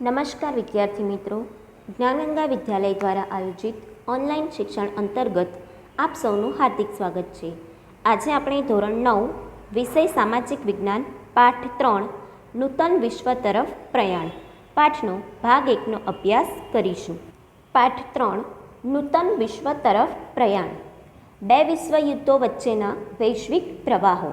નમસ્કાર વિદ્યાર્થી મિત્રો, જ્ઞાનગંગા વિદ્યાલય દ્વારા આયોજિત ઓનલાઈન શિક્ષણ અંતર્ગત આપ સૌનું હાર્દિક સ્વાગત છે. આજે આપણે ધોરણ 9 વિષય સામાજિક વિજ્ઞાન પાઠ 3 નૂતન વિશ્વ તરફ પ્રયાણ પાઠનો ભાગ 1નો અભ્યાસ કરીશું. પાઠ 3 નૂતન વિશ્વ તરફ પ્રયાણ. બે વિશ્વયુદ્ધો વચ્ચેના વૈશ્વિક પ્રવાહો.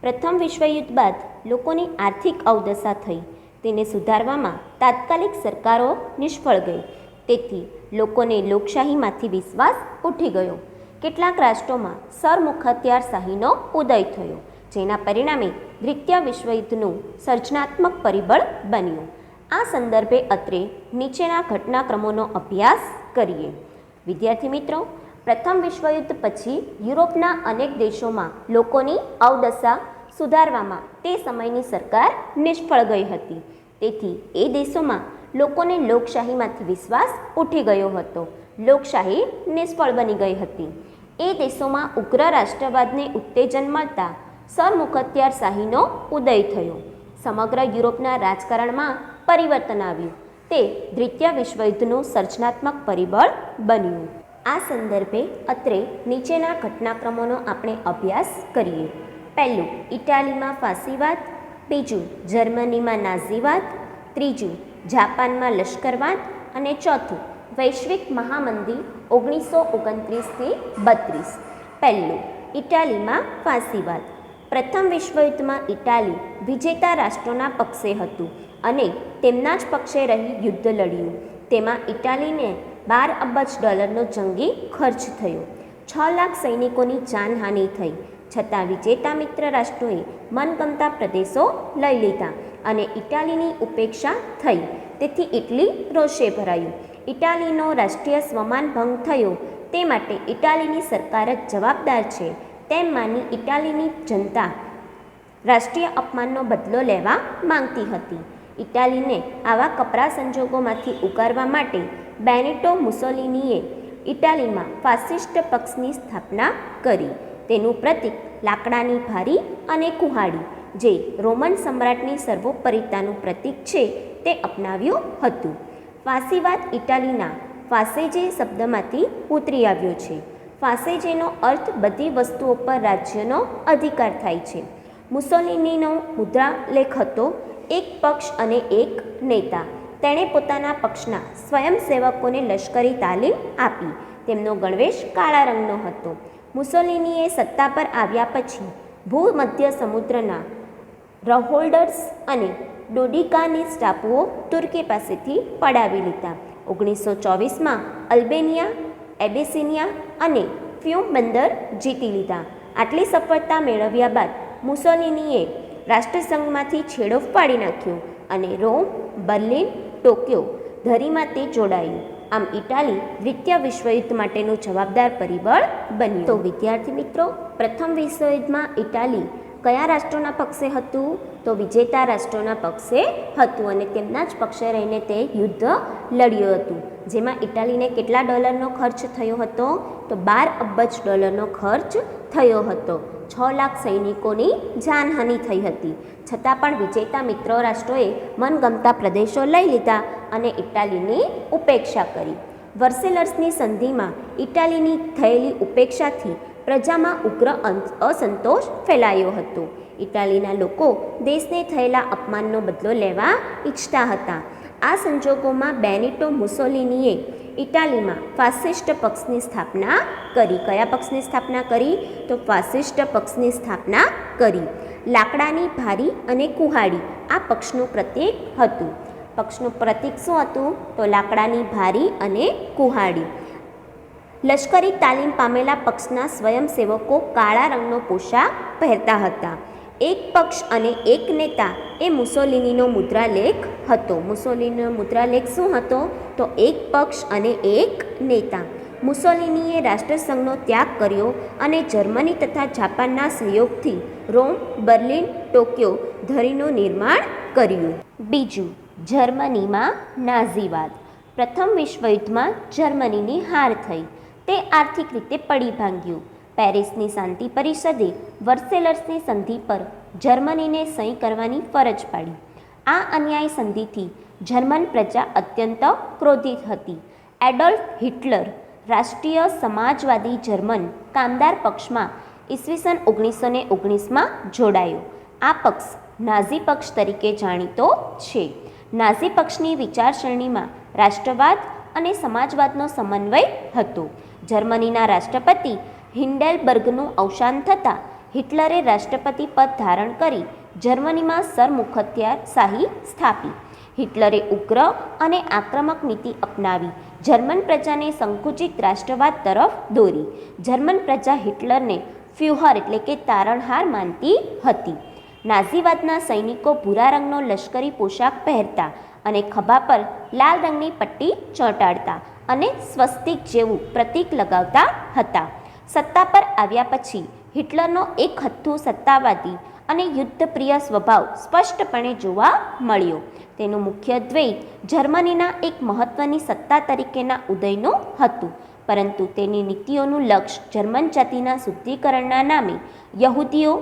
પ્રથમ વિશ્વયુદ્ધ બાદ લોકોની આર્થિક અવદશા થઈ. તેને સુધારવામાં તાત્કાલિક સરકારો નિષ્ફળ ગઈ. તેથી લોકોને લોકશાહીમાંથી વિશ્વાસ ઉઠી ગયો. કેટલાક રાષ્ટ્રોમાં સરમુખત્યારશાહીનો ઉદય થયો, જેના પરિણામે દ્વિતીય વિશ્વયુદ્ધનું સર્જનાત્મક પરિબળ બન્યું. આ સંદર્ભે અત્રે નીચેના ઘટનાક્રમોનો અભ્યાસ કરીએ. વિદ્યાર્થી મિત્રો, પ્રથમ વિશ્વયુદ્ધ પછી યુરોપના અનેક દેશોમાં લોકોની અવદશા સુધારવામાં તે સમયની સરકાર નિષ્ફળ ગઈ હતી. તેથી એ દેશોમાં લોકોને લોકશાહીમાંથી વિશ્વાસ ઉઠી ગયો હતો. લોકશાહી નિષ્ફળ બની ગઈ હતી. એ દેશોમાં ઉગ્ર રાષ્ટ્રવાદને ઉત્તેજન મળતા સરમુખત્યારશાહીનો ઉદય થયો. સમગ્ર યુરોપના રાજકારણમાં પરિવર્તન આવ્યું. તે દ્વિતીય વિશ્વયુદ્ધનું સર્જનાત્મક પરિબળ બન્યું. આ સંદર્ભે અત્રે નીચેના ઘટનાક્રમોનો આપણે અભ્યાસ કરીએ. પહેલું, ઇટાલીમાં ફાસીવાદ. બીજું, જર્મનીમાં નાઝીવાદ. ત્રીજું, જાપાનમાં લશ્કરવાદ. અને ચોથું, વૈશ્વિક મહામંદી 1929થી 32. પહેલું, ઇટાલીમાં ફાસીવાદ. પ્રથમ વિશ્વયુદ્ધમાં ઇટાલી વિજેતા રાષ્ટ્રોના પક્ષે હતું અને તેમના જ પક્ષે રહી યુદ્ધ લડ્યું. તેમાં ઇટાલીને $12 અબજનો જંગી ખર્ચ થયો. 6 લાખ સૈનિકોની જાનહાનિ થઈ. છતાં વિજેતા મિત્ર રાષ્ટ્રોએ મનગમતા પ્રદેશો લઈ લીધા અને ઇટાલીની ઉપેક્ષા થઈ. તેથી ઇટલી રોષે ભરાયું. ઇટાલીનો રાષ્ટ્રીય સ્વમાન ભંગ થયો. તે માટે ઇટાલીની સરકાર જ જવાબદાર છે તેમ માની ઇટાલીની જનતા રાષ્ટ્રીય અપમાનનો બદલો લેવા માંગતી હતી. ઇટાલીને આવા કપરા સંજોગોમાંથી ઉગારવા માટે બેનિટો મુસોલિનીએ ઇટાલીમાં ફાસિસ્ટ પક્ષની સ્થાપના કરી. તેનું પ્રતીક લાકડાની ભારી અને કુહાડી, જે રોમન સમ્રાટની સર્વોપરિતાનું પ્રતીક છે, તે અપનાવ્યું હતું. ફાસીવાદ ઇટાલીના ફાસેજે શબ્દમાંથી ઉતરી આવ્યો છે. ફાસેજેનો અર્થ બધી વસ્તુઓ પર રાજ્યનો અધિકાર થાય છે. મુસોલિનીનો મુદ્રાલેખ હતો એક પક્ષ અને એક નેતા. તેણે પોતાના પક્ષના સ્વયંસેવકોને લશ્કરી તાલીમ આપી. તેમનો ગણવેશ કાળા રંગનો હતો. મુસોલિનીએ સત્તા પર આવ્યા પછી ભૂમધ્ય સમુદ્રના રોહોલ્ડર્સ અને ડોડિકાનીસ ટાપુઓ તુર્કી પાસેથી પડાવી લીધા. 1924માં અલ્બેનિયા, એબેસિનિયા અને ફ્યુમ બંદર જીતી લીધા. આટલી સફળતા મેળવ્યા બાદ મુસોલિનીએ રાષ્ટ્રસંઘમાંથી છેડો પાડી નાખ્યો અને રોમ, બર્લિન, ટોક્યો ધરીમાં તે જોડાયું. આમ ઇટાલી દ્વિતીય વિશ્વયુદ્ધ માટેનું જવાબદાર પરિબળ બન્યું. તો વિદ્યાર્થી મિત્રો, પ્રથમ વિશ્વયુદ્ધમાં ઇટાલી કયા રાષ્ટ્રોના પક્ષે હતું? તો વિજેતા રાષ્ટ્રોના પક્ષે હતું અને તેમના જ પક્ષે રહીને તે યુદ્ધ લડ્યું હતું. જેમાં ઇટાલીને કેટલા ડોલરનો ખર્ચ થયો હતો? તો $12 અબજનો ખર્ચ થયો હતો. 6 લાખ સૈનિકોની જાનહાનિ થઈ હતી. છતાં પણ વિજેતા મિત્ર રાષ્ટ્રોએ મનગમતા પ્રદેશો લઈ લીધા અને ઇટાલીની ઉપેક્ષા કરી. વર્સેલર્સની સંધિમાં ઇટાલીની થયેલી ઉપેક્ષાથી પ્રજામાં ઉગ્ર અસંતોષ ફેલાયો હતો. ઇટાલીના લોકો દેશને થયેલા અપમાનનો બદલો લેવા ઈચ્છતા હતા. આ સંજોગોમાં બેનિટો મુસોલિનીએ ઇટાલીમાં ફાસિસ્ટ પક્ષની સ્થાપના કરી. કયા પક્ષની સ્થાપના કરી? તો ફાસિસ્ટ પક્ષની સ્થાપના કરી. લાકડાની ભારી અને કુહાડી આ પક્ષનું પ્રતીક હતું. પક્ષનું પ્રતીક શું હતું? તો લાકડાની ભારી અને કુહાડી. લશ્કરી તાલીમ પામેલા પક્ષના સ્વયંસેવકો કાળા રંગનો પોશાક પહેરતા હતા. એક પક્ષ અને એક નેતા એ મુસોલિનીનો મુદ્રાલેખ હતો. મુસોલિનીનો મુદ્રાલેખ શું હતો? તો એક પક્ષ અને એક નેતા. મુસોલિનીએ રાષ્ટ્રસંઘનો ત્યાગ કર્યો અને જર્મની તથા જાપાનના સહયોગથી રોમ, બર્લિન, ટોક્યો ધરીનું નિર્માણ કર્યું. બીજું, જર્મનીમાં નાઝીવાદ. પ્રથમ વિશ્વયુદ્ધમાં જર્મનીની હાર થઈ. તે આર્થિક રીતે પડી ભાંગ્યું. પેરિસની શાંતિ પરિષદે વર્સેલર્સની સંધિ પર જર્મનીને સહી કરવાની ફરજ પાડી. આ અન્યાય સંધિથી જર્મન પ્રજા અત્યંત ક્રોધિત હતી. એડોલ્ફ હિટલર રાષ્ટ્રીય સમાજવાદી જર્મન કામદાર પક્ષમાં ઈસવીસન 1919માં જોડાયો. આ પક્ષ નાઝી પક્ષ તરીકે જાણીતો છે. નાઝી પક્ષની વિચારસરણીમાં રાષ્ટ્રવાદ અને સમાજવાદનો સમન્વય હતો. જર્મનીના રાષ્ટ્રપતિ હિન્ડેલબર્ગનું અવસાન થતાં હિટલરે રાષ્ટ્રપતિ પદ ધારણ કરી જર્મનીમાં સરમુખત્યારશાહી સ્થાપી. હિટલરે ઉગ્ર અને આક્રમક નીતિ અપનાવી જર્મન પ્રજાને સંકુચિત રાષ્ટ્રવાદ તરફ દોરી. જર્મન પ્રજા હિટલરને ફ્યુહર એટલે કે તારણહાર માનતી હતી. નાઝીવાદના સૈનિકો ભૂરા રંગનો લશ્કરી પોશાક પહેરતા અને ખભા પર લાલ રંગની પટ્ટી ચોંટાડતા અને સ્વસ્તિક જેવું પ્રતીક લગાવતા હતા. સત્તા પર આવ્યા પછી હિટલરનો એક હથ્થું સત્તાવાદી અને યુદ્ધપ્રિય સ્વભાવ સ્પષ્ટપણે જોવા મળ્યો. તેનું મુખ્ય ધ્યેય જર્મનીના એક મહત્વની સત્તા તરીકેના ઉદયનું હતું, પરંતુ તેની નીતિઓનું લક્ષ્ય જર્મન જાતિના શુદ્ધિકરણના નામે યહૂદીઓ,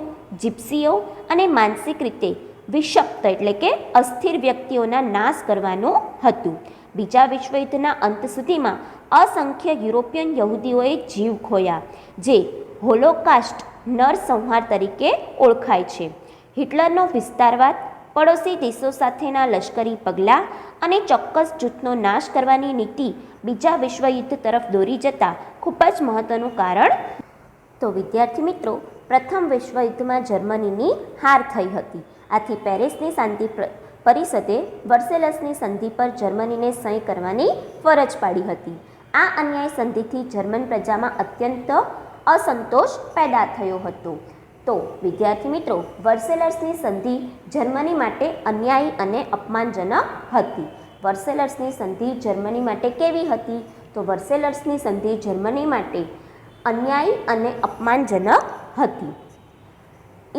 જીપ્સીઓ અને માનસિક રીતે વિષપ્ત એટલે કે અસ્થિર વ્યક્તિઓના નાશ કરવાનું હતું. બીજા વિશ્વયુદ્ધના અંત સુધીમાં અસંખ્ય યુરોપિયન યહૂદીઓએ જીવ ખોયા, જે હોલોકાસ્ટ નરસંહાર તરીકે ઓળખાય છે. હિટલરનો વિસ્તારવાદ, પડોશી દેશો સાથેના લશ્કરી પગલાં અને ચોક્કસ જૂથનો નાશ કરવાની નીતિ બીજા વિશ્વયુદ્ધ તરફ દોરી જતા ખૂબ જ મહત્વનું કારણ. તો વિદ્યાર્થી મિત્રો, પ્રથમ વિશ્વયુદ્ધમાં જર્મનીની હાર થઈ હતી. આથી પેરિસની શાંતિ પરિષદે વર્સેલસની સંધિ પર જર્મનીને સહી કરવાની ફરજ પાડી હતી. આ અન્યાય સંધિથી જર્મન પ્રજામાં અત્યંત અસંતોષ પેદા થયો હતો. તો વિદ્યાર્થી મિત્રો, વર્સેલસની સંધિ જર્મની માટે અન્યાયી અને અપમાનજનક હતી. વર્સેલસની સંધિ જર્મની માટે કેવી હતી? તો વર્સેલસની સંધિ જર્મની માટે અન્યાયી અને અપમાનજનક હતી.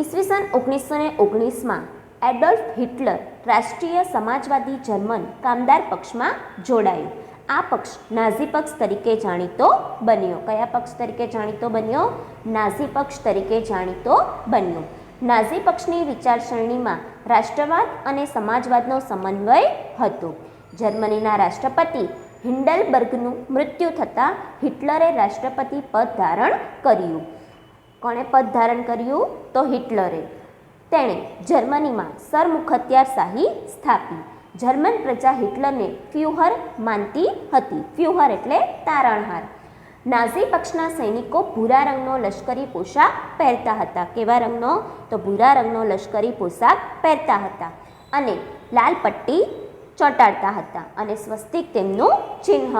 ઈસવીસન 1919માં એડોલ્ફ હિટલર રાષ્ટ્રીય સમાજવાદી જર્મન કામદાર પક્ષમાં જોડાયો. આ પક્ષ નાઝી પક્ષ તરીકે જાણીતો બન્યો. કયા પક્ષ તરીકે જાણીતો બન્યો? નાઝી પક્ષ તરીકે જાણીતો બન્યો. નાઝી પક્ષની વિચારસરણીમાં રાષ્ટ્રવાદ અને સમાજવાદનો સમન્વય હતો. જર્મનીના રાષ્ટ્રપતિ હિન્ડેલબર્ગનું મૃત્યુ થતાં હિટલરે રાષ્ટ્રપતિ પદ ધારણ કર્યું. કોણે પદ ધારણ કર્યું? તો હિટલરે. તેણે જર્મનીમાં સરમુખત્યારશાહી સ્થાપી. જર્મન પ્રજા હિટલરને ફ્યુહર માનતી હતી. ફ્યુહર એટલે તારણહાર. નાઝી પક્ષના સૈનિકો ભૂરા રંગનો લશ્કરી પોશાક પહેરતા હતા. કેવા રંગનો? તો ભૂરા રંગનો લશ્કરી પોશાક પહેરતા હતા અને લાલ પટ્ટી ચોંટાડતા હતા અને સ્વસ્તિક તેમનું ચિહ્ન.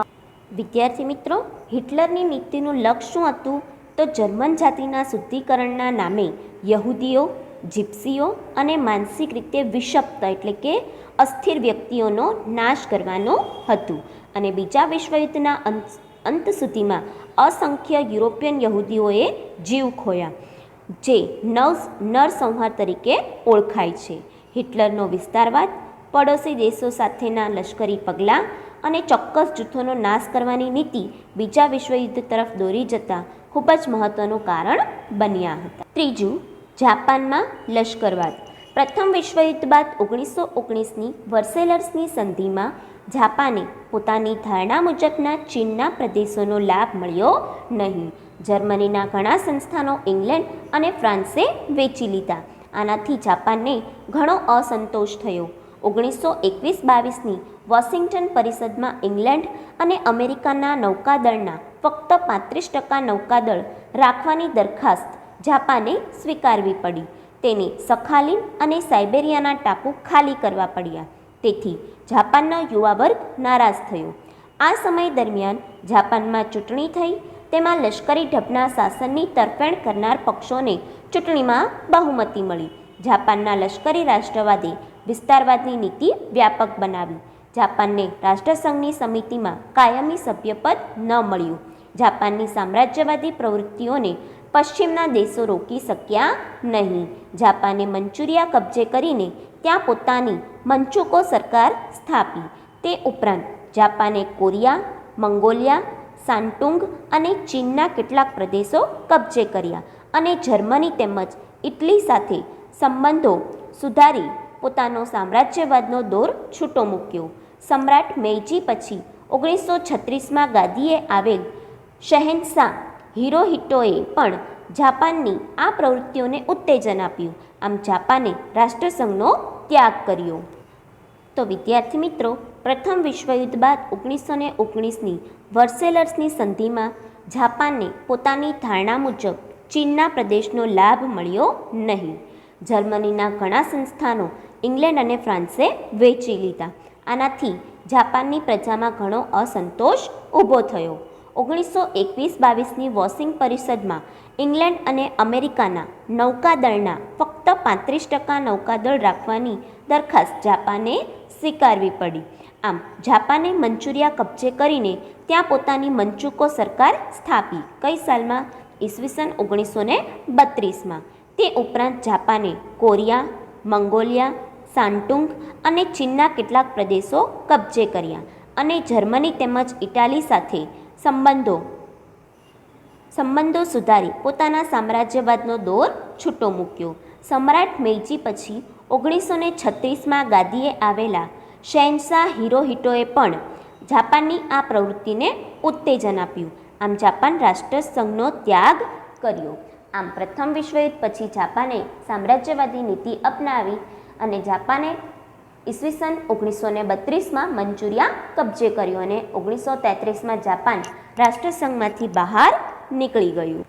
વિદ્યાર્થી મિત્રો, હિટલરની નીતિનું લક્ષ્ય શું હતું? તો જર્મન જાતિના શુદ્ધિકરણના નામે યહૂદીઓ, જીપ્સીઓ અને માનસિક રીતે વિષપ્ત એટલે કે અસ્થિર વ્યક્તિઓનો નાશ કરવાનું હતું. અને બીજા વિશ્વયુદ્ધના અંત સુધીમાં અસંખ્ય યુરોપિયન યહૂદીઓએ જીવ ખોયા, જે નરસંહાર તરીકે ઓળખાય છે. હિટલરનો વિસ્તારવાદ, પડોશી દેશો સાથેના લશ્કરી પગલાં અને ચોક્કસ જૂથોનો નાશ કરવાની નીતિ બીજા વિશ્વયુદ્ધ તરફ દોરી જતા ખૂબ જ મહત્વનું કારણ બન્યા હતા. ત્રીજું, જાપાનમાં લશ્કરવાદ. પ્રથમ વિશ્વયુદ્ધ બાદ 1919ની વર્સેલસની સંધિમાં જાપાને પોતાની ધારણા મુજબના ચીનના પ્રદેશોનો લાભ મળ્યો નહીં. જર્મનીના ઘણા સંસ્થાનો ઇંગ્લેન્ડ અને ફ્રાન્સે વેચી લીધા. આનાથી જાપાનને ઘણો અસંતોષ થયો. 1921-22ની વોશિંગ્ટન પરિષદમાં ઇંગ્લેન્ડ અને અમેરિકાના નૌકાદળના ફક્ત 35% નૌકાદળ રાખવાની દરખાસ્ત જાપાને સ્વીકારવી પડી. તેને સખાલિન અને સાઇબેરિયાના ટાપુ ખાલી કરવા પડ્યા. તેથી જાપાનનો યુવા વર્ગ નારાજ થયો. આ સમય દરમિયાન જાપાનમાં ચૂંટણી થઈ. તેમાં લશ્કરી ઢબના શાસનની તરફેણ કરનાર પક્ષોને ચૂંટણીમાં બહુમતી મળી. જાપાનના લશ્કરી રાષ્ટ્રવાદે વિસ્તારવાદની નીતિ વ્યાપક બનાવી. જાપાનને રાષ્ટ્રસંઘની સમિતિમાં કાયમી સભ્યપદ ન મળ્યું. જાપાનની સામ્રાજ્યવાદી પ્રવૃત્તિઓને પશ્ચિમના દેશો રોકી શક્યા નહીં. જાપાને મંચુરિયા કબજે કરીને ત્યાં પોતાની મંચુકો સરકાર સ્થાપી. તે ઉપરાંત જાપાને કોરિયા, મંગોલિયા, સાન્ટુંગ અને ચીનના કેટલાક પ્રદેશો કબજે કર્યા અને જર્મની તેમજ ઇટલી સાથે સંબંધો સુધારી પોતાનો સામ્રાજ્યવાદનો દોર છૂટો મૂક્યો. સમ્રાટ મેઇજી પછી 1936માં ગાદીએ આવેલ શહેનશાહ હિરોહિટોએ પણ જાપાનની આ પ્રવૃત્તિઓને ઉત્તેજન આપ્યું. આમ જાપાને રાષ્ટ્રસંઘનો ત્યાગ કર્યો. તો વિદ્યાર્થી મિત્રો, પ્રથમ વિશ્વયુદ્ધ બાદ 1919ની વર્સેલર્સની સંધિમાં જાપાનને પોતાની ધારણા મુજબ ચીનના પ્રદેશનો લાભ મળ્યો નહીં. જર્મનીના ઘણા સંસ્થાનો ઇંગ્લેન્ડ અને ફ્રાન્સે વેચી લીધા. આનાથી જાપાનની પ્રજામાં ઘણો અસંતોષ ઊભો થયો. 1921-22ની વોશિંગ પરિષદમાં ઇંગ્લેન્ડ અને અમેરિકાના નૌકાદળના ફક્ત 35% નૌકાદળ રાખવાની દરખાસ્ત જાપાને સ્વીકારવી પડી. આમ જાપાને મંચુરિયા કબજે કરીને ત્યાં પોતાની મંચુકો સરકાર સ્થાપી. કઈ સાલમાં? ઈસવીસન 1932માં. તે ઉપરાંત જાપાને કોરિયા, મંગોલિયા, સાન્ટુંગ અને ચીનના કેટલાક પ્રદેશો કબજે કર્યા અને જર્મની તેમજ ઇટાલી સાથે સંબંધો સુધારી પોતાના સામ્રાજ્યવાદનો દોર છૂટો મૂક્યો. સમ્રાટ મેઇજી પછી 1936માં ગાદીએ આવેલા શહેનશાહ હિરોહિટોએ પણ જાપાનની આ પ્રવૃત્તિને ઉત્તેજન આપ્યું. આમ જાપાન રાષ્ટ્રસંઘનો ત્યાગ કર્યો. આમ પ્રથમ વિશ્વયુદ્ધ પછી જાપાને સામ્રાજ્યવાદી નીતિ અપનાવી અને જાપાને ઈસવીસન 1932માં મંચુરિયા કબજે કર્યો અને 1933માં જાપાન રાષ્ટ્રસંઘમાંથી બહાર નીકળી ગયું.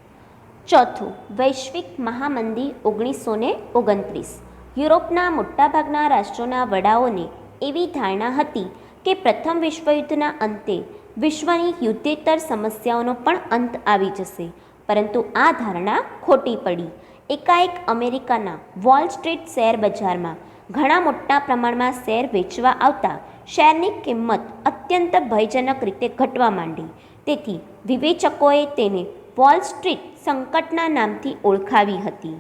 ચોથું, વૈશ્વિક મહામંદી 1929. યુરોપના મોટાભાગના રાષ્ટ્રોના વડાઓને એવી ધારણા હતી કે પ્રથમ વિશ્વયુદ્ધના અંતે વિશ્વની યુદ્ધેતર સમસ્યાઓનો પણ અંત આવી જશે, પરંતુ આ ધારણા ખોટી પડી. એકાએક અમેરિકાના વોલ સ્ટ્રીટ શેર બજારમાં ઘણા મોટા પ્રમાણમાં શેર વેચવા આવતા શેરની કિંમત અત્યંત ભયજનક રીતે ઘટવા માંડી. તેથી વિવેચકોએ તેને વોલ સ્ટ્રીટ સંકટના નામથી ઓળખાવી હતી.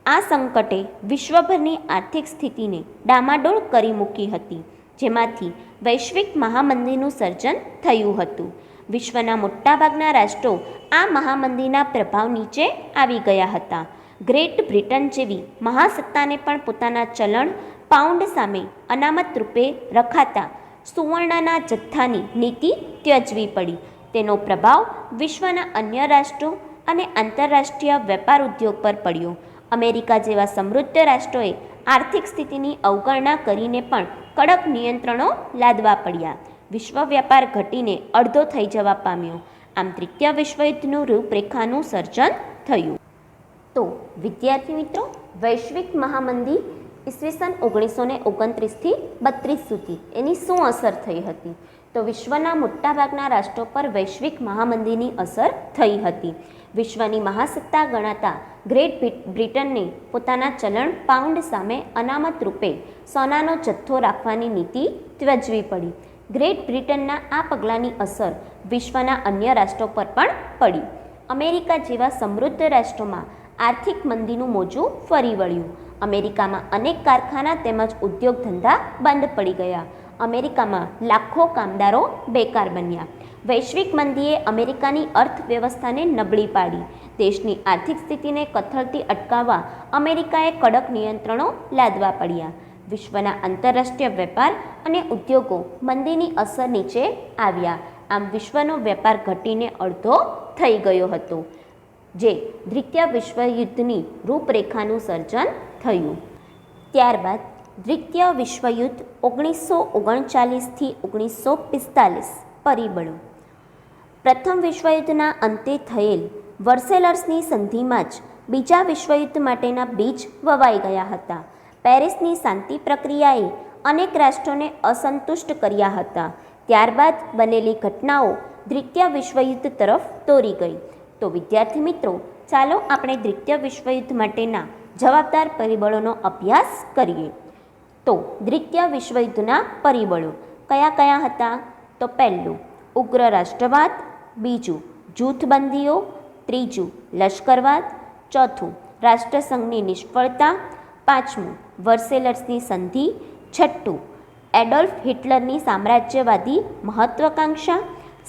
આ સંકટે વિશ્વભરની આર્થિક સ્થિતિને ડામાડોળ કરી મૂકી હતી, જેમાંથી વૈશ્વિક મહામંદીનું સર્જન થયું હતું. વિશ્વના મોટાભાગના રાષ્ટ્રો આ મહામંદીના પ્રભાવ નીચે આવી ગયા હતા. ગ્રેટ બ્રિટન જેવી મહાસત્તાને પણ પોતાના ચલણ પાઉન્ડ સામે અનામત રૂપે રખાતા સુવર્ણના જથ્થાની નીતિ ત્યજવી પડી. તેનો પ્રભાવ વિશ્વના અન્ય રાષ્ટ્રો અને આંતરરાષ્ટ્રીય વેપાર ઉદ્યોગ પર પડ્યો. અમેરિકા જેવા સમૃદ્ધ રાષ્ટ્રોએ આર્થિક સ્થિતિની અવગણના કરીને પણ કડક નિયંત્રણો લાદવા પડ્યા. વિશ્વ વ્યાપાર ઘટીને અડધો થઈ જવા પામ્યો. આમ તૃતીય વિશ્વયુદ્ધનું રૂપરેખાનું સર્જન થયું. તો વિદ્યાર્થી મિત્રો, વૈશ્વિક મહામંદી ઈસવીસન 1929થી 32 સુધી એની શું અસર થઈ હતી? તો વિશ્વના મોટાભાગના રાષ્ટ્રો પર વૈશ્વિક મહામંદીની અસર થઈ હતી. વિશ્વની મહાસત્તા ગણાતા ગ્રેટ બ્રિટનને પોતાના ચલણ પાઉન્ડ સામે અનામત રૂપે સોનાનો જથ્થો રાખવાની નીતિ ત્યજવી પડી. ગ્રેટ બ્રિટનના આ પગલાંની અસર વિશ્વના અન્ય રાષ્ટ્રો પર પણ પડી. અમેરિકા જેવા સમૃદ્ધ રાષ્ટ્રોમાં આર્થિક મંદીનું મોજું ફરી વળ્યું. અમેરિકામાં અનેક કારખાના તેમજ ઉદ્યોગ ધંધા બંધ પડી ગયા. અમેરિકામાં લાખો કામદારો બેકાર બન્યા. વૈશ્વિક મંદીએ અમેરિકાની અર્થવ્યવસ્થાને નબળી પાડી. દેશની આર્થિક સ્થિતિને કથળતી અટકાવવા અમેરિકાએ કડક નિયંત્રણો લાદવા પડ્યા. વિશ્વના આંતરરાષ્ટ્રીય વેપાર અને ઉદ્યોગો મંદીની અસર નીચે આવ્યા. આમ વિશ્વનો વેપાર ઘટીને અડધો થઈ ગયો હતો, જે દ્વિતીય વિશ્વયુદ્ધની રૂપરેખાનું સર્જન થયું. ત્યારબાદ દ્વિતીય વિશ્વયુદ્ધ 1939થી 1945. પરિબળો. પ્રથમ વિશ્વયુદ્ધના અંતે થયેલ વર્સેલર્સની સંધિમાં જ બીજા વિશ્વયુદ્ધ માટેના બીજ વવાઈ ગયા હતા. પેરિસની શાંતિ પ્રક્રિયાએ અનેક રાષ્ટ્રોને અસંતુષ્ટ કર્યા હતા. ત્યારબાદ બનેલી ઘટનાઓ દ્વિતીય વિશ્વયુદ્ધ તરફ દોરી ગઈ. તો વિદ્યાર્થી મિત્રો, ચાલો આપણે દ્વિતીય વિશ્વયુદ્ધ માટેના જવાબદાર પરિબળોનો અભ્યાસ કરીએ. તો દ્વિતીય વિશ્વયુદ્ધના પરિબળો કયા કયા હતા? તો પહેલું, ઉગ્ર રાષ્ટ્રવાદ. બીજું, જૂથબંધીઓ. ત્રીજું, લશ્કરવાદ. ચોથું, રાષ્ટ્રસંઘની નિષ્ફળતા. પાંચમું, વર્સેલર્સની સંધિ. છઠ્ઠું, એડોલ્ફ હિટલરની સામ્રાજ્યવાદી મહત્વાકાંક્ષા.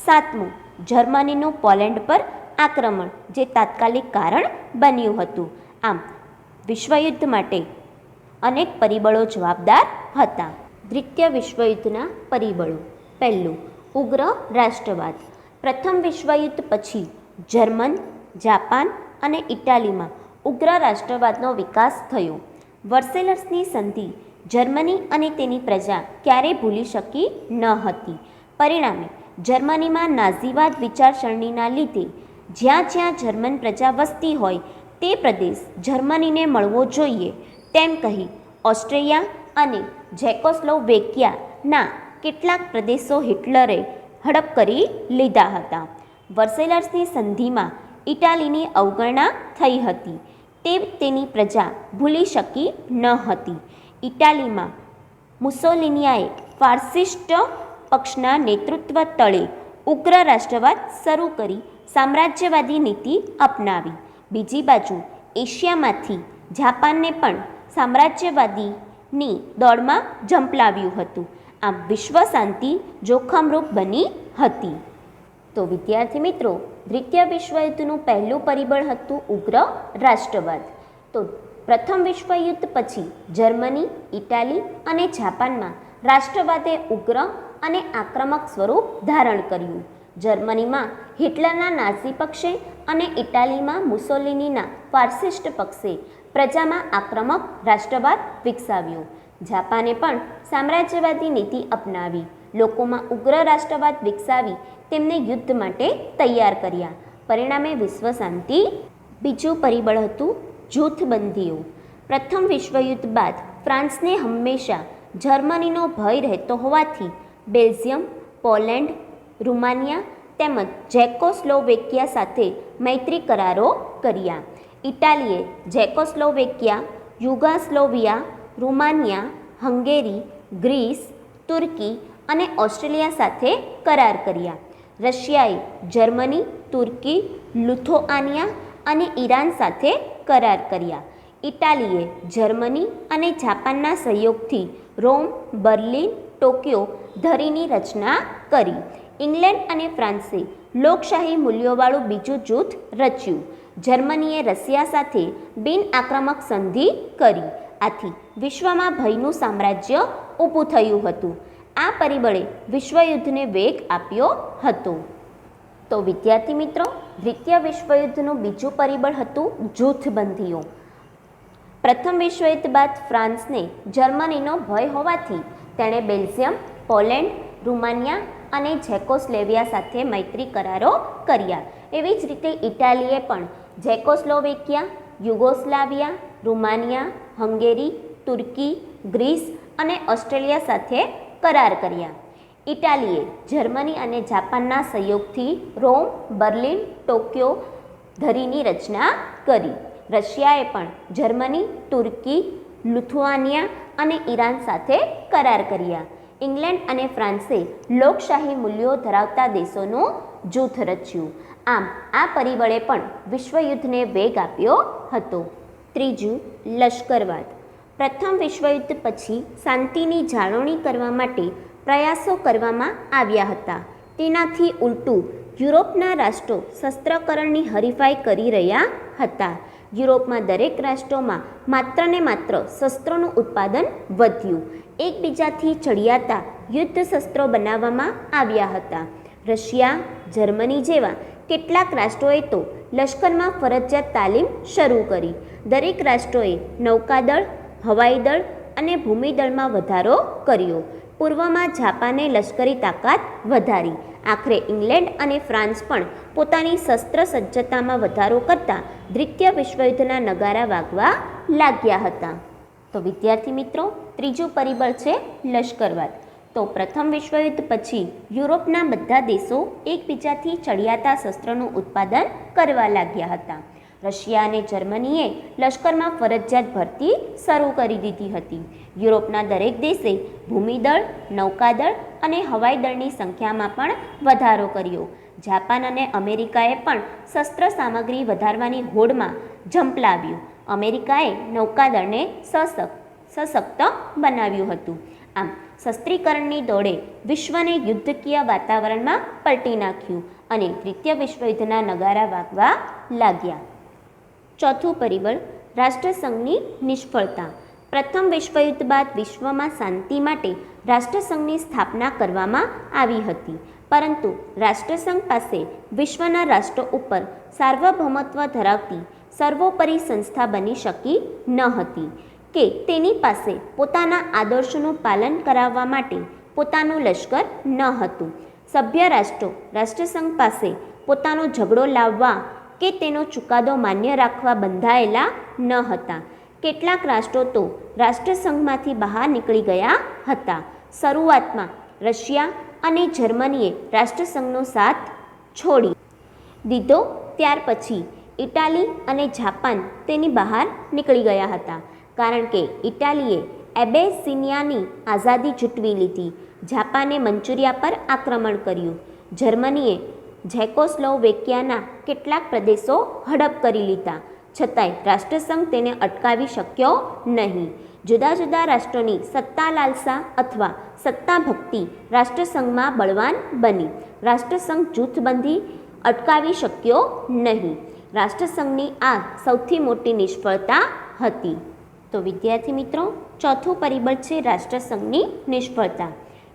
સાતમું, જર્મનીનું પોલેન્ડ પર આક્રમણ, જે તાત્કાલિક કારણ બન્યું હતું. આમ વિશ્વયુદ્ધ માટે અનેક પરિબળો જવાબદાર હતા. દ્વિતીય વિશ્વયુદ્ધના પરિબળો. પહેલું, ઉગ્ર રાષ્ટ્રવાદ. પ્રથમ વિશ્વયુદ્ધ પછી જર્મન, જાપાન અને ઇટાલીમાં ઉગ્ર રાષ્ટ્રવાદનો વિકાસ થયો. વર્સેલસની સંધિ જર્મની અને તેની પ્રજા ક્યારેય ભૂલી શકી ન હતી. પરિણામે જર્મનીમાં નાઝીવાદ વિચારસરણીના લીધે જ્યાં જ્યાં જર્મન પ્રજા વસતી હોય તે પ્રદેશ જર્મનીને મળવો જોઈએ તેમ કહી ઓસ્ટ્રિયા અને ઝેકોસ્લોવેકિયાના કેટલાક પ્રદેશો હિટલરે હડપ કરી લીધા હતા. વર્સેલસની સંધિમાં ઇટાલીની અવગણના થઈ હતી તે તેની પ્રજા ભૂલી શકી ન હતી. ઇટાલીમાં મુસોલિનીએ ફાસિસ્ટ પક્ષના નેતૃત્વ તળે ઉગ્ર રાષ્ટ્રવાદ શરૂ કરી સામ્રાજ્યવાદી નીતિ અપનાવી. બીજી બાજુ એશિયામાંથી જાપાનને પણ સામ્રાજ્યવાદીની દોડમાં ઝંપલાવ્યું હતું. આમ વિશ્વ શાંતિ જોખમરૂપ બની હતી. તો વિદ્યાર્થી મિત્રો, દ્વિતીય વિશ્વયુદ્ધનું પહેલું પરિબળ હતું ઉગ્ર રાષ્ટ્રવાદ. તો પ્રથમ વિશ્વયુદ્ધ પછી જર્મની, ઇટાલી અને જાપાનમાં રાષ્ટ્રવાદે ઉગ્ર અને આક્રમક સ્વરૂપ ધારણ કર્યું. જર્મનીમાં હિટલરના નાઝી પક્ષે અને ઇટાલીમાં મુસોલિનીના ફાસિસ્ટ પક્ષે પ્રજામાં આક્રમક રાષ્ટ્રવાદ વિકસાવ્યો. જાપાને પણ સામ્રાજ્યવાદી નીતિ અપનાવી લોકોમાં ઉગ્ર રાષ્ટ્રવાદ વિકસાવી તેમને યુદ્ધ માટે તૈયાર કર્યા. પરિણામે વિશ્વ શાંતિ. બીજું પરિબળ હતું જૂથબંધીઓ. પ્રથમ વિશ્વયુદ્ધ બાદ ફ્રાન્સને હંમેશા જર્મનીનો ભય રહેતો હોવાથી બેલ્જિયમ, પોલેન્ડ, રૂમાનિયા તેમજ ઝેકોસ્લોવેકિયા સાથે મૈત્રી કરારો કર્યા. ઇટાલીએ ઝેકોસ્લોવેકિયા, યુગોસ્લાવિયા, રૂમાનિયા, હંગેરી, ગ્રીસ, તુર્કી અને ઓસ્ટ્રેલિયા સાથે કરાર કર્યા. રશિયાએ જર્મની, તુર્કી, લિથુઆનિયા અને ઈરાન સાથે કરાર કર્યા. ઇટાલીએ જર્મની અને જાપાનના સહયોગથી રોમ, બર્લિન, ટોક્યો ધરીની રચના કરી. ઇંગ્લેન્ડ અને ફ્રાન્સે લોકશાહી મૂલ્યોવાળું બીજું જૂથ રચ્યું. જર્મનીએ રશિયા સાથે બિન આક્રમક સંધિ કરી. આથી વિશ્વમાં ભયનું સામ્રાજ્ય ઊભું થયું હતું. આ પરિબળે વિશ્વયુદ્ધને વેગ આપ્યો હતો. તો વિદ્યાર્થી મિત્રો, દ્વિતીય વિશ્વયુદ્ધનું બીજું પરિબળ હતું જૂથબંધીઓ. પ્રથમ વિશ્વયુદ્ધ બાદ ફ્રાન્સને જર્મનીનો ભય હોવાથી તેણે બેલ્જિયમ, પોલેન્ડ, રૂમાનિયા અને ઝેકોસ્લોવેકિયા સાથે મૈત્રી કરારો કર્યા. એવી જ રીતે ઇટાલીએ પણ ઝેકોસ્લોવેકિયા, યુગોસ્લાવિયા, રૂમાનિયા, હંગેરી, તુર્કી, ગ્રીસ અને ઓસ્ટ્રેલિયા સાથે કરાર કર્યા. ઇટાલીએ જર્મની અને જાપાનના સહયોગથી રોમ, બર્લિન, ટોક્યો ધરીની રચના કરી. રશિયાએ પણ જર્મની, તુર્કી, લિથુઆનિયા અને ઈરાન સાથે કરાર કર્યા. ઇંગ્લેન્ડ અને ફ્રાન્સે લોકશાહી મૂલ્યો ધરાવતા દેશોનું જૂથ રચ્યું. આમ આ પરિબળે પણ વિશ્વયુદ્ધને વેગ આપ્યો હતો. ત્રીજું, લશ્કરવાદ. પ્રથમ વિશ્વયુદ્ધ પછી શાંતિની જાળવણી કરવા માટે પ્રયાસો કરવામાં આવ્યા હતા. તેનાથી ઉલટું યુરોપના રાષ્ટ્રો શસ્ત્રકરણની હરીફાઈ કરી રહ્યા હતા. યુરોપમાં દરેક રાષ્ટ્રોમાં માત્ર ને માત્ર શસ્ત્રોનું ઉત્પાદન વધ્યું. એકબીજાથી ચડિયાતા યુદ્ધ શસ્ત્રો બનાવવામાં આવ્યા હતા. રશિયા, જર્મની જેવા કેટલાક રાષ્ટ્રોએ તો લશ્કરમાં ફરજિયાત તાલીમ શરૂ કરી. દરેક રાષ્ટ્રોએ નૌકાદળ, હવાઈદળ અને ભૂમિદળમાં વધારો કર્યો. પૂર્વમાં જાપાને લશ્કરી તાકાત વધારી. આખરે ઇંગ્લેન્ડ અને ફ્રાન્સ પણ પોતાની શસ્ત્ર સજ્જતામાં વધારો કરતા દ્વિતીય વિશ્વયુદ્ધના નગારા વાગવા લાગ્યા હતા. તો વિદ્યાર્થી મિત્રો, ત્રીજું પરિબળ છે લશ્કરવાદ. તો પ્રથમ વિશ્વયુદ્ધ પછી યુરોપના બધા દેશો એકબીજાથી ચડિયાતા શસ્ત્રોનું ઉત્પાદન કરવા લાગ્યા હતા. રશિયા અને જર્મનીએ લશ્કરમાં ફરજિયાત ભરતી શરૂ કરી દીધી હતી. યુરોપના દરેક દેશે ભૂમિદળ, નૌકાદળ અને હવાઈદળની સંખ્યામાં પણ વધારો કર્યો. જાપાન અને અમેરિકાએ પણ શસ્ત્ર સામગ્રી વધારવાની હોડમાં ઝંપલાવ્યું. અમેરિકાએ નૌકાદળને સશક્ત બનાવ્યું હતું. આમ શસ્ત્રીકરણની દોડે વિશ્વને યુદ્ધકીય વાતાવરણમાં પલટી નાખ્યું અને દ્વિતીય વિશ્વયુદ્ધના નગારા વાગવા લાગ્યા. ચોથું પરિબળ, રાષ્ટ્રસંઘની નિષ્ફળતા. પ્રથમ વિશ્વયુદ્ધ બાદ વિશ્વમાં શાંતિ માટે રાષ્ટ્રસંઘની સ્થાપના કરવામાં આવી હતી, પરંતુ રાષ્ટ્રસંઘ પાસે વિશ્વના રાષ્ટ્રો ઉપર સાર્વભૌમત્વ ધરાવતી સર્વોપરી સંસ્થા બની શકી ન હતી કે તેની પાસે પોતાના આદર્શોનું પાલન કરાવવા માટે પોતાનું લશ્કર ન હતું. સભ્ય રાષ્ટ્રો રાષ્ટ્રસંઘ પાસે પોતાનો ઝઘડો લાવવા કે તેનો ચુકાદો માન્ય રાખવા બંધાયેલા ન હતા. કેટલાક રાષ્ટ્રો તો રાષ્ટ્રસંઘમાંથી બહાર નીકળી ગયા હતા. શરૂઆતમાં રશિયા અને જર્મનીએ રાષ્ટ્રસંઘનો સાથ છોડી દીધો. ત્યાર પછી ઇટાલી અને જાપાન તેની બહાર નીકળી ગયા હતા, કારણ કે ઇટાલીએ એબેસિનિયાની આઝાદી જૂટવી લીધી, જાપાને મંચુરિયા પર આક્રમણ કર્યું, જર્મનીએ ઝેકોસ્લોવેકિયાના કેટલાક પ્રદેશો હડપ કરી લીધા, છતાંય રાષ્ટ્રસંઘ તેને અટકાવી શક્યો નહીં. જુદા જુદા રાષ્ટ્રોની સત્તા લાલસા અથવા સત્તા ભક્તિ રાષ્ટ્રસંઘમાં બળવાન બની રાષ્ટ્રસંઘ જૂથબંધી અટકાવી શક્યો નહીં. રાષ્ટ્રસંઘની આ સૌથી મોટી નિષ્ફળતા હતી. તો વિદ્યાર્થી મિત્રો, ચોથું પરિબળ છે રાષ્ટ્રસંઘની નિષ્ફળતા.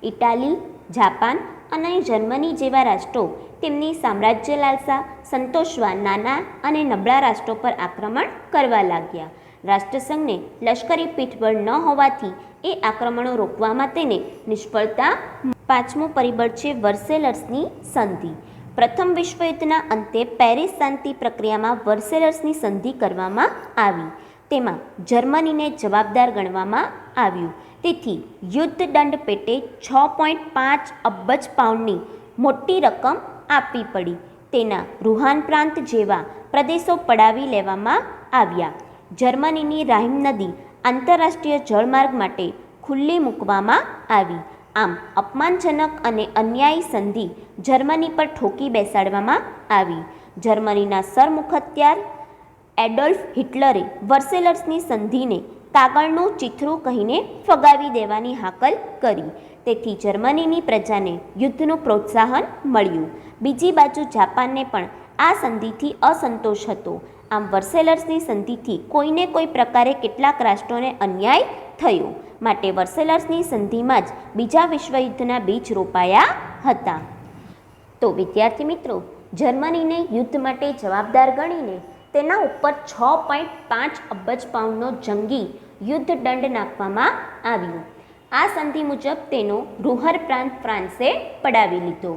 ઇટાલી, જાપાન અને જર્મની જેવા રાષ્ટ્રો તેમની સામ્રાજ્ય લાલસા સંતોષવા નાના અને નબળા રાષ્ટ્રો પર આક્રમણ કરવા લાગ્યા. રાષ્ટ્રસંઘને લશ્કરી પીઠબળ ન હોવાથી એ આક્રમણો રોકવામાં તેને નિષ્ફળતા. પાંચમું પરિબળ છે વર્સેલર્સની સંધિ. પ્રથમ વિશ્વયુદ્ધના અંતે પેરિસ શાંતિ પ્રક્રિયામાં વર્સેલર્સની સંધિ કરવામાં આવી. તેમાં જર્મનીને જવાબદાર ગણવામાં આવ્યું. તેથી યુદ્ધ દંડ પેટે 6.5 અબજ પાઉન્ડની મોટી રકમ આપવી પડી. તેના રુહાન પ્રાંત જેવા પ્રદેશો પડાવી લેવામાં આવ્યા. જર્મનીની રાહિન નદી આંતરરાષ્ટ્રીય જળમાર્ગ માટે ખુલ્લી મૂકવામાં આવી. આમ અપમાનજનક અને અન્યાયી સંધિ જર્મની પર ઠોકી બેસાડવામાં આવી. જર્મનીના સરમુખત્યાર એડોલ્ફ હિટલરે વર્સેલર્સની સંધિને કાગળનું ચીથરું કહીને ફગાવી દેવાની હાકલ કરી. તેથી જર્મનીની પ્રજાને યુદ્ધનું પ્રોત્સાહન મળ્યું. બીજી બાજુ જાપાનને પણ આ સંધિથી અસંતોષ હતો. આમ વર્સેલર્સની સંધિથી કોઈને કોઈ પ્રકારે કેટલાક રાષ્ટ્રોને અન્યાય થયો, માટે વર્સેલર્સની સંધિમાં જ બીજા વિશ્વયુદ્ધના બીજ રોપાયા હતા. તો વિદ્યાર્થી મિત્રો, જર્મનીને યુદ્ધ માટે જવાબદાર ગણીને તેના ઉપર 6.5 અબજ પાઉન્ડનો જંગી યુદ્ધ દંડ નાખવામાં આવ્યો. આ સંધિ મુજબ તેનો રૂહર પ્રાંત ફ્રાન્સે પડાવી લીધો.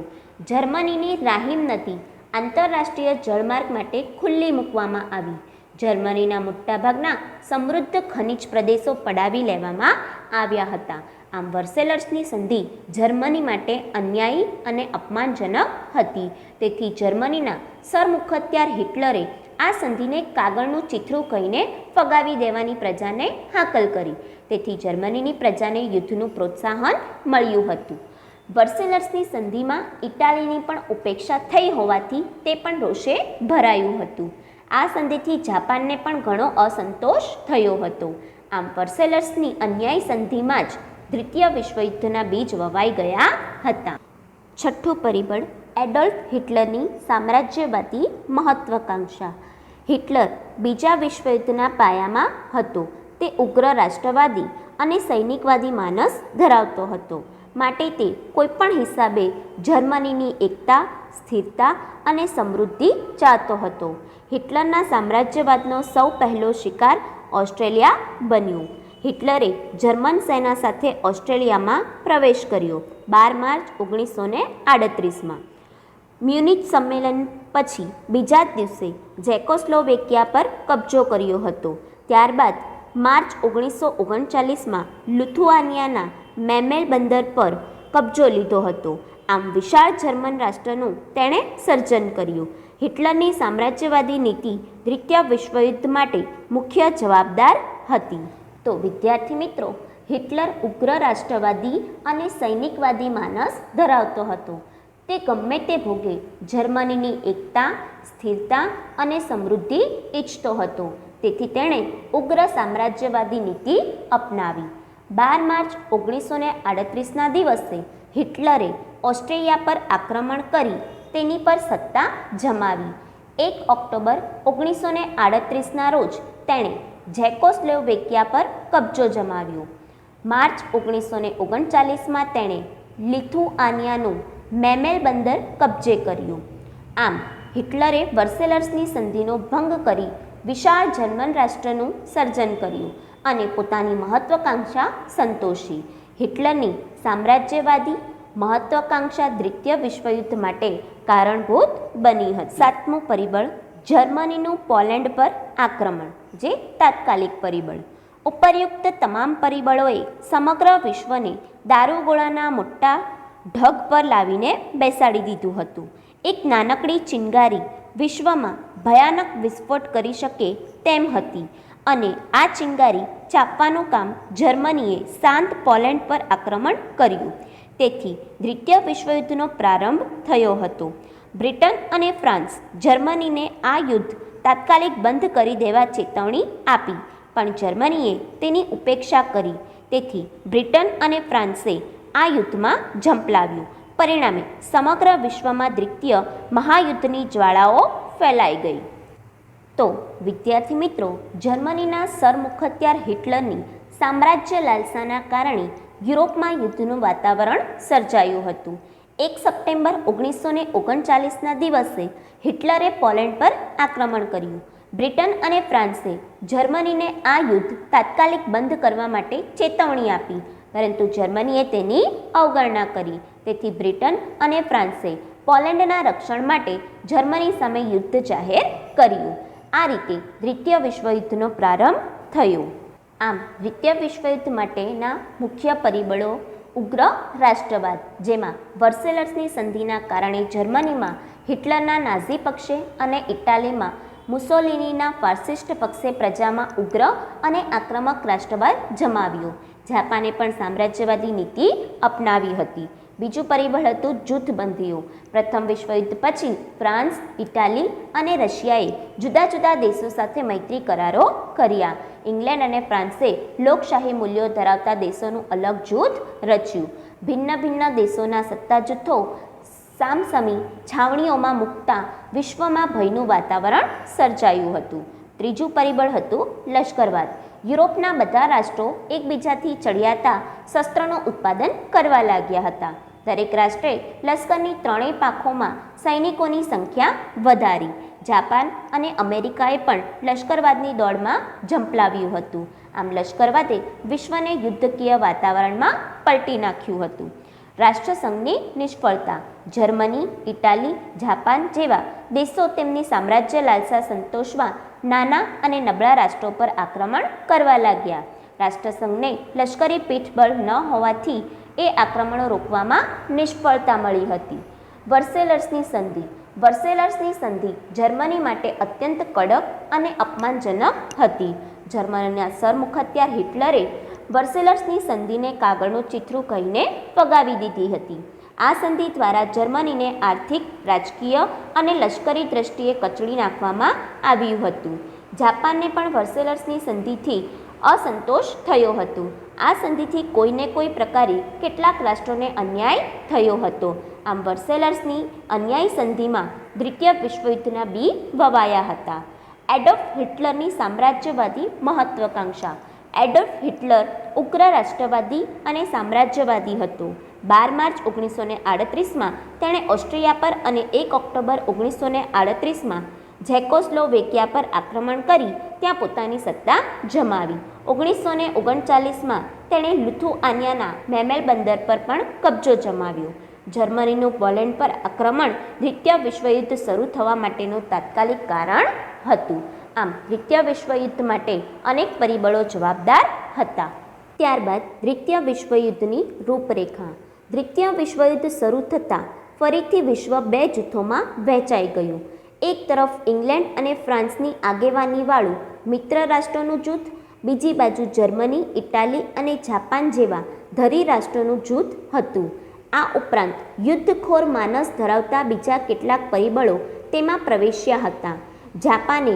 જર્મનીની રાહિન નદી આંતરરાષ્ટ્રીય જળમાર્ગ માટે ખુલ્લી મૂકવામાં આવી. જર્મનીના મોટાભાગના સમૃદ્ધ ખનિજ પ્રદેશો પડાવી લેવામાં આવ્યા હતા. આમ વર્સેલર્સની સંધિ જર્મની માટે અન્યાયી અને અપમાનજનક હતી. તેથી જર્મનીના સરમુખત્યાર હિટલરે આ સંધિને કાગળનું ચીથરું કહીને ફગાવી દેવાની પ્રજાને હાકલ કરી. તેથી જર્મનીની પ્રજાને યુદ્ધનું પ્રોત્સાહન મળ્યું હતું. વર્સેલર્સની સંધિમાં ઇટાલીની પણ ઉપેક્ષા થઈ હોવાથી તે પણ રોષે ભરાયું હતું. આ સંધિથી જાપાનને પણ ઘણો અસંતોષ થયો હતો. આમ વર્સેલર્સની અન્યાયી સંધિમાં જ દ્વિતીય વિશ્વયુદ્ધના બીજ વવાઈ ગયા હતા. છઠ્ઠું પરિબળ એડોલ્ફ હિટલરની સામ્રાજ્યવાદી મહત્વાકાંક્ષા. હિટલર બીજા વિશ્વયુદ્ધના પાયામાં હતો. તે ઉગ્ર રાષ્ટ્રવાદી અને સૈનિકવાદી માનસ ધરાવતો હતો, માટે તે કોઈપણ હિસાબે જર્મનીની એકતા, સ્થિરતા અને સમૃદ્ધિ ચાહતો હતો. હિટલરના સામ્રાજ્યવાદનો સૌ પહેલો શિકાર ઓસ્ટ્રેલિયા બન્યું. હિટલરે જર્મન સેના સાથે ઓસ્ટ્રેલિયામાં પ્રવેશ કર્યો 12 માર્ચ 1938માં. મ્યુનિચ સંમેલન પછી બીજા જ દિવસે ઝેકોસ્લોવેકિયા પર કબજો કર્યો હતો. ત્યારબાદ માર્ચ 1939માં લિથુઆનિયાના મેમેલ બંદર પર કબજો લીધો હતો. આમ વિશાળ જર્મન રાષ્ટ્રનું તેણે સર્જન કર્યું. હિટલરની સામ્રાજ્યવાદી નીતિ દ્વિતીય વિશ્વયુદ્ધ માટે મુખ્ય જવાબદાર હતી. તો વિદ્યાર્થી મિત્રો, હિટલર ઉગ્ર રાષ્ટ્રવાદી અને સૈનિકવાદી માનસ ધરાવતો હતો. તે ગમે તે ભોગે જર્મનીની એકતા, સ્થિરતા અને સમૃદ્ધિ ઈચ્છતો હતો. તેથી તેણે ઉગ્ર સામ્રાજ્યવાદી નીતિ અપનાવી. 12 માર્ચ 1938ના દિવસે હિટલરે ઓસ્ટ્રેલિયા પર આક્રમણ કરી તેની પર સત્તા જમાવી. 1 ઓક્ટોબર 1938ના રોજ તેણે ઝેકોસ્લોવેકિયા પર કબજો જમાવ્યો. માર્ચ 1939માં તેણે લિથુઆનિયાનું મેમેલ બંદર કબજે કર્યું. આમ હિટલરે વર્સેલર્સની સંધિનો ભંગ કરી વિશાળ જર્મન રાષ્ટ્રનું સર્જન કર્યું અને પોતાની મહત્વાકાંક્ષા સંતોષી. હિટલરની સામ્રાજ્યવાદી મહત્વાકાંક્ષા દ્વિતીય વિશ્વયુદ્ધ માટે કારણભૂત બની હતી. સાતમું પરિબળ જર્મનીનું પોલેન્ડ પર આક્રમણ, જે તાત્કાલિક પરિબળ. ઉપરયુક્ત તમામ પરિબળોએ સમગ્ર વિશ્વને દારૂગોળાના મોટા ઢગ પર લાવીને બેસાડી દીધું હતું. એક નાનકડી ચિનગારી વિશ્વમાં ભયાનક વિસ્ફોટ કરી શકે તેમ હતી અને આ ચિનગારી ચાપવાનું કામ જર્મનીએ શાંત પોલેન્ડ પર આક્રમણ કર્યું. તેથી દ્વિતીય વિશ્વયુદ્ધનો પ્રારંભ થયો હતો. બ્રિટન અને ફ્રાન્સ જર્મનીને આ યુદ્ધ તાત્કાલિક બંધ કરી દેવા ચેતવણી આપી, પણ જર્મનીએ તેની ઉપેક્ષા કરી. તેથી બ્રિટન અને ફ્રાન્સે આ યુદ્ધમાં ઝંપલાવ્યું. પરિણામે સમગ્ર વિશ્વમાં દ્વિતીય મહાયુદ્ધની જ્વાળાઓ ફેલાઈ ગઈ. તો વિદ્યાર્થી મિત્રો, જર્મનીના સરમુખત્યાર હિટલરની સામ્રાજ્ય લાલસાના કારણે યુરોપમાં યુદ્ધનું વાતાવરણ સર્જાયું હતું. 1 સપ્ટેમ્બર 1939ના દિવસે હિટલરે પોલેન્ડ પર આક્રમણ કર્યું. બ્રિટન અને ફ્રાન્સે જર્મનીને આ યુદ્ધ તાત્કાલિક બંધ કરવા માટે ચેતવણી આપી, પરંતુ જર્મનીએ તેની અવગણના કરી. તેથી બ્રિટન અને ફ્રાન્સે પોલેન્ડના રક્ષણ માટે જર્મની સામે યુદ્ધ જાહેર કર્યું. આ રીતે દ્વિતીય વિશ્વયુદ્ધનો પ્રારંભ થયો. આમ દ્વિતીય વિશ્વયુદ્ધ માટેના મુખ્ય પરિબળો ઉગ્ર રાષ્ટ્રવાદ, જેમાં વર્સેલર્સની સંધિના કારણે જર્મનીમાં હિટલરના નાઝી પક્ષે અને ઇટાલીમાં મુસોલિનીના ફાસિસ્ટ પક્ષે પ્રજામાં ઉગ્ર અને આક્રમક રાષ્ટ્રવાદ જમાવ્યો. જાપાને પણ સામ્રાજ્યવાદી નીતિ અપનાવી હતી. બીજું પરિબળ હતું જૂથબંધીઓ. પ્રથમ વિશ્વયુદ્ધ પછી ફ્રાન્સ, ઇટાલી અને રશિયાએ જુદા જુદા દેશો સાથે મૈત્રી કરારો કર્યા. ઇંગ્લેન્ડ અને ફ્રાન્સે લોકશાહી મૂલ્યો ધરાવતા દેશોનું અલગ જૂથ રચ્યું. ભિન્ન ભિન્ન દેશોના સત્તા જૂથો સામસામી છાવણીઓમાં મૂકતા વિશ્વમાં ભયનું વાતાવરણ સર્જાયું હતું. ત્રીજું પરિબળ હતું લશ્કરવાદ. યુરોપના બધા રાષ્ટ્રો એકબીજાથી ચડિયાતા શસ્ત્રોનું ઉત્પાદન કરવા લાગ્યા હતા. દરેક રાષ્ટ્રે લશ્કરની ત્રણેય પાંખોમાં સૈનિકોની સંખ્યા વધારી. જાપાન અને અમેરિકાએ પણ લશ્કરવાદની દોડમાં ઝંપલાવ્યું હતું. આમ લશ્કરવાદે વિશ્વને યુદ્ધકીય વાતાવરણમાં પલટી નાખ્યું હતું. રાષ્ટ્રસંઘની નિષ્ફળતા. જર્મની, ઇટાલી, જાપાન જેવા દેશો તેમની સામ્રાજ્ય લાલસા સંતોષવા નાના અને નબળા રાષ્ટ્રો પર આક્રમણ કરવા લાગ્યા. રાષ્ટ્રસંઘને લશ્કરી પીઠબળ ન હોવાથી એ આક્રમણો રોકવામાં નિષ્ફળતા મળી હતી. વર્સેલર્સની સંધિ. વર્સેલર્સની સંધિ જર્મની માટે અત્યંત કડક અને અપમાનજનક હતી. જર્મનીના સરમુખત્યાર હિટલરે વર્સેલર્સની સંધિને કાગળનું ચિત્રું કહીને ફગાવી દીધી હતી. આ સંધિ દ્વારા જર્મનીને આર્થિક, રાજકીય અને લશ્કરી દ્રષ્ટિએ કચડી નાખવામાં આવ્યું હતું. જાપાનને પણ વર્સેલર્સની સંધિથી અસંતોષ થયો હતો. આ સંધિથી કોઈને કોઈ પ્રકારે કેટલાક રાષ્ટ્રોને અન્યાય થયો હતો. આમ વર્સેલર્સની અન્યાયી સંધિમાં દ્વિતીય વિશ્વયુદ્ધના બી વવાયા હતા. એડોલ્ફ હિટલરની સામ્રાજ્યવાદી મહત્વાકાંક્ષા. એડોલ્ફ હિટલર ઉગ્ર રાષ્ટ્રવાદી અને સામ્રાજ્યવાદી હતો. 12 માર્ચ 1938માં તેણે ઓસ્ટ્રિયા પર અને 1 ઓક્ટોબર 1938માં ઝેકોસ્લોવેકિયા પર આક્રમણ કરી ત્યાં પોતાની સત્તા જમાવી. 1939માં તેણે લિથુઆનિયાના મેમેલ બંદર પર પણ કબજો જમાવ્યો. જર્મનીનું પોલેન્ડ પર આક્રમણ દ્વિતીય વિશ્વયુદ્ધ શરૂ થવા માટેનું તાત્કાલિક કારણ હતું. આમ દ્વિતીય વિશ્વયુદ્ધ માટે અનેક પરિબળો જવાબદાર હતા. ત્યારબાદ દ્વિતીય વિશ્વયુદ્ધની રૂપરેખા. દ્વિતીય વિશ્વયુદ્ધ શરૂ થતાં ફરીથી વિશ્વ બે જૂથોમાં વહેંચાઈ ગયું. એક તરફ ઇંગ્લેન્ડ અને ફ્રાન્સની આગેવાનીવાળું મિત્ર રાષ્ટ્રોનું જૂથ, બીજી બાજુ જર્મની, ઇટાલી અને જાપાન જેવા ધરી રાષ્ટ્રોનું જૂથ હતું. આ ઉપરાંત યુદ્ધખોર માનસ ધરાવતા બીજા કેટલાક પરિબળો તેમાં પ્રવેશ્યા હતા. જાપાને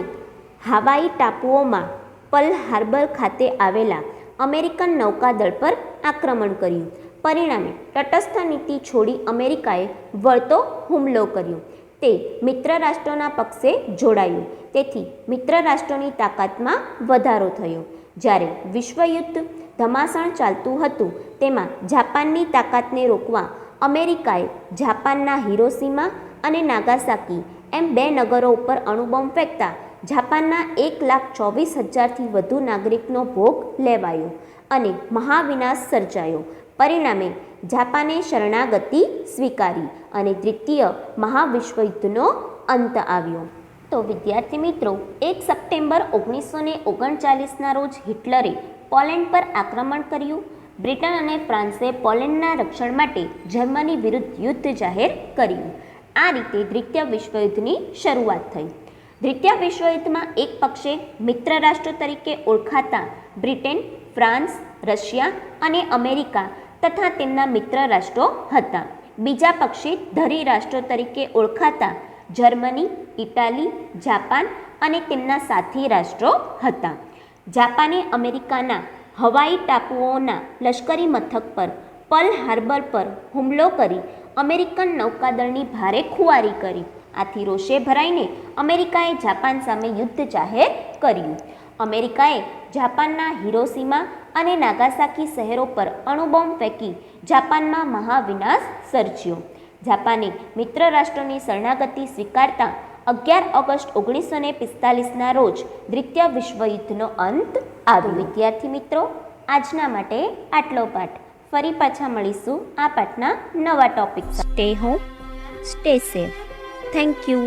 હાવાઈ ટાપુઓમાં પર્લ હાર્બર ખાતે આવેલા અમેરિકન નૌકાદળ પર આક્રમણ કર્યું. પરિણામે તટસ્થ નીતિ છોડી અમેરિકાએ વળતો હુમલો કર્યો. તે મિત્ર રાષ્ટ્રોના પક્ષે જોડાયું. તેથી મિત્ર રાષ્ટ્રોની તાકાતમાં વધારો થયો. જ્યારે વિશ્વયુદ્ધ ધમાસાણ ચાલતું હતું તેમાં જાપાનની તાકાતને રોકવા અમેરિકાએ જાપાનના હિરોશીમા અને નાગાસાકી એમ 2 નગરો ઉપર અણુબોમ્બ ફેંકતા જાપાનના 1,24,000થી વધુ નાગરિકનો ભોગ લેવાયો અને મહાવિનાશ સર્જાયો. પરિણામે જાપાને શરણાગતિ સ્વીકારી અને દ્વિતીય મહાવિશ્વયુદ્ધનો અંત આવ્યો. તો વિદ્યાર્થી મિત્રો, 1 સપ્ટેમ્બર 1939ના રોજ હિટલરે પોલેન્ડ પર આક્રમણ કર્યું. બ્રિટન અને ફ્રાન્સે પોલેન્ડના રક્ષણ માટે જર્મની વિરુદ્ધ યુદ્ધ જાહેર કર્યું. આ રીતે દ્વિતીય વિશ્વયુદ્ધની શરૂઆત થઈ. દ્વિતીય વિશ્વયુદ્ધમાં એક પક્ષે મિત્ર રાષ્ટ્રો તરીકે ઓળખાતા બ્રિટન, ફ્રાન્સ, રશિયા અને અમેરિકા તથા તેમના મિત્ર રાષ્ટ્રો હતા. બીજા પક્ષે ધરી રાષ્ટ્રો તરીકે ઓળખાતા જર્મની, ઇટાલી, જાપાન અને તેમના સાથી રાષ્ટ્રો હતા. જાપાને અમેરિકાના હવાઈ ટાપુઓના લશ્કરી મથક પર પર્લ હાર્બર પર હુમલો કરી અમેરિકન નૌકાદળની ભારે ખુવારી કરી. આથી રોષે ભરાઈને અમેરિકાએ જાપાન સામે યુદ્ધ જાહેર કર્યું. અમેરિકાએ જાપાનના હિરોશીમા અને નાગાસાકી શહેરો પર અણુબોમ્બ ફેંકી જાપાનમાં મહાવિનાશ સર્જ્યો. જાપાને મિત્ર રાષ્ટ્રોની શરણાગતિ સ્વીકારતા 11 ઓગસ્ટ 1945ના રોજ દ્વિતીય વિશ્વયુદ્ધનો અંત આવ્યો. વિદ્યાર્થી મિત્રો, આજના માટે આટલો પાઠ. ફરી પાછા મળીશું આ પાઠના નવા ટોપિક સાથે. Stay home, stay safe. Thank you.